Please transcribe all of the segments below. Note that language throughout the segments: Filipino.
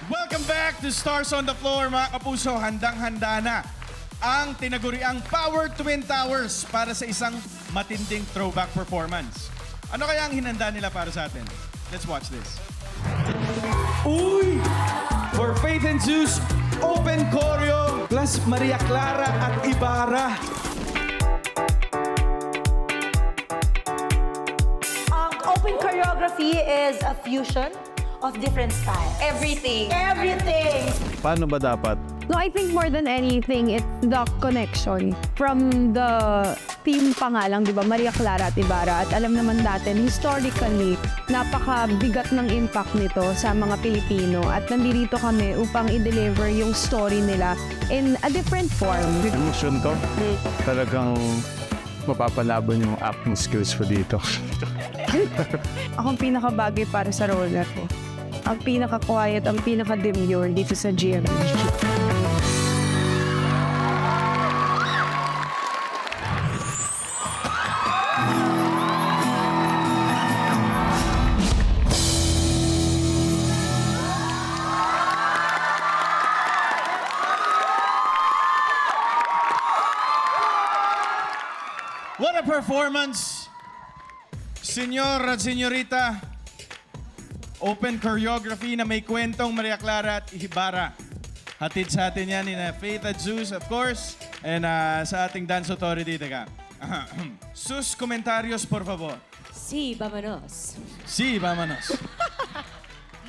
Welcome back to Stars on the Floor, mga kapuso. Handang-handa na ang tinaguriang Power Twin Towers para sa isang matinding throwback performance. Ano kaya ang hinanda nila para sa atin? Let's watch this. Uy! For Faith and Zeus, open choreo plus Maria Clara at Ibarra. Open choreography is a fusion of different styles. Everything. Everything! Paano ba dapat? No, I think more than anything, it's the connection from the team pa nga lang, di ba? Maria Clara at Ibarra. At alam naman natin, historically, napakabigat ng impact nito sa mga Pilipino. At nandito kami upang i-deliver yung story nila in a different form. Emotion ko, talagang mapapalaban yung acting skills ko dito. Ako ang pinakabagay para sa role na to. Ang pinaka-quiet, ang pinaka-demure dito sa GMA. What a performance! Senyor at senyorita, open choreography na may kwentong Maria Clara at Ibarra. Hatid sa atin yan ni Faith at Zeus, of course, and sa ating dance authority. Teka. Sus, comentarios, por favor. Sí, vámonos. Sí, vámonos.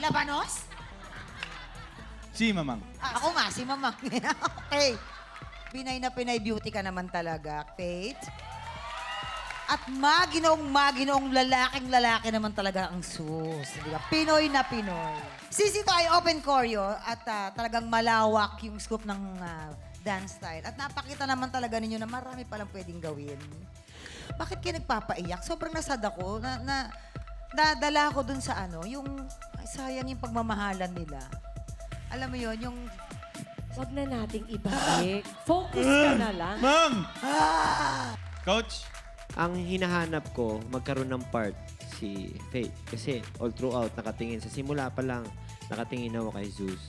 Labanos? Sí, mamang. Ako nga, si Mamang. Okay. Pinay na Pinay beauty ka naman talaga, Faith. At maginoong lalaking-lalaki naman talaga ang sus. Diba? Pinoy na Pinoy. Sisi tayo open choreo at talagang malawak yung scope ng dance style. At napakita naman talaga ninyo na marami palang pwedeng gawin. Bakit kayo nagpapaiyak? Sobrang nasad ako na nadala ko dun sa yung sayang yung pagmamahalan nila. Alam mo yon yung... Huwag na nating ibalik. Focus ka na lang. Ma'am! Coach? Ang hinahanap ko, magkaroon ng part si Faith. Kasi all throughout, nakatingin. Sa simula pa lang, nakatingin ako kay Zeus.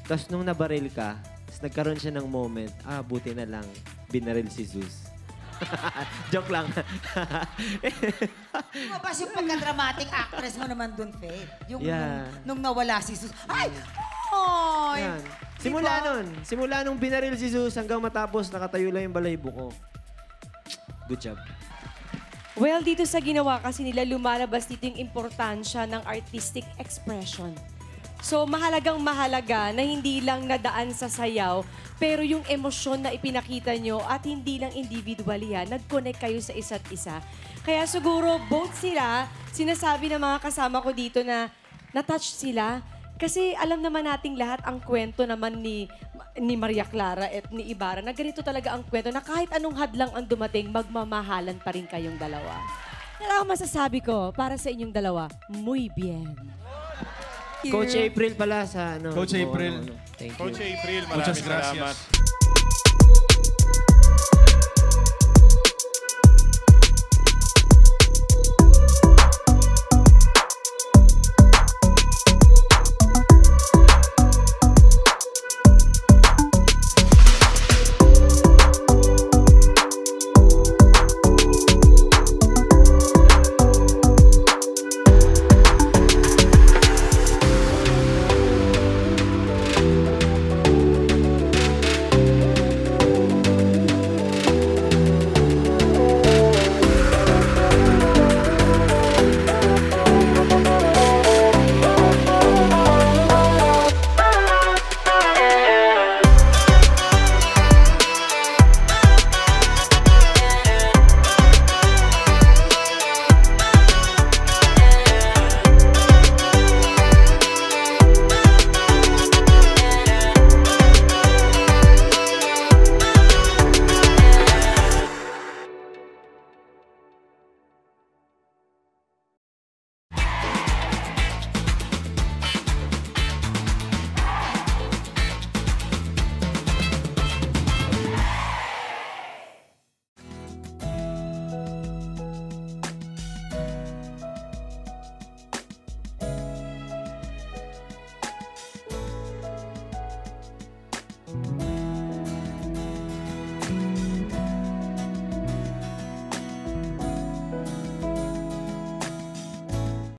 Tapos nung nabaril ka, nagkaroon siya ng moment, buti na lang, binaril si Zeus. Joke lang. Lumabas yung pagka-dramatic actress mo naman dun, Faith. Yung Yeah. nung nawala si Sus. Ay! Ay! Yan. Simula nung binaril si Zeus hanggang matapos, nakatayo lang yung balaybo ko. Good job. Well, dito sa ginawa kasi nila, lumalabas dito yung importansya ng artistic expression. So, mahalagang-mahalaga na hindi lang nadaan sa sayaw, pero yung emosyon na ipinakita nyo at hindi lang individually nag-connect kayo sa isa't isa. Kaya siguro, both sila, sinasabi ng mga kasama ko dito na na-touch sila. Kasi alam naman nating lahat ang kwento naman ni Maria Clara at ni Ibarra na ganito talaga ang kwento na kahit anong hadlang ang dumating, magmamahalan pa rin kayong dalawa. Yan ang masasabi ko para sa inyong dalawa. Muy bien. Coach April pala sa Coach April. Thank you. Coach April, Muchas maraming gracias. salamat.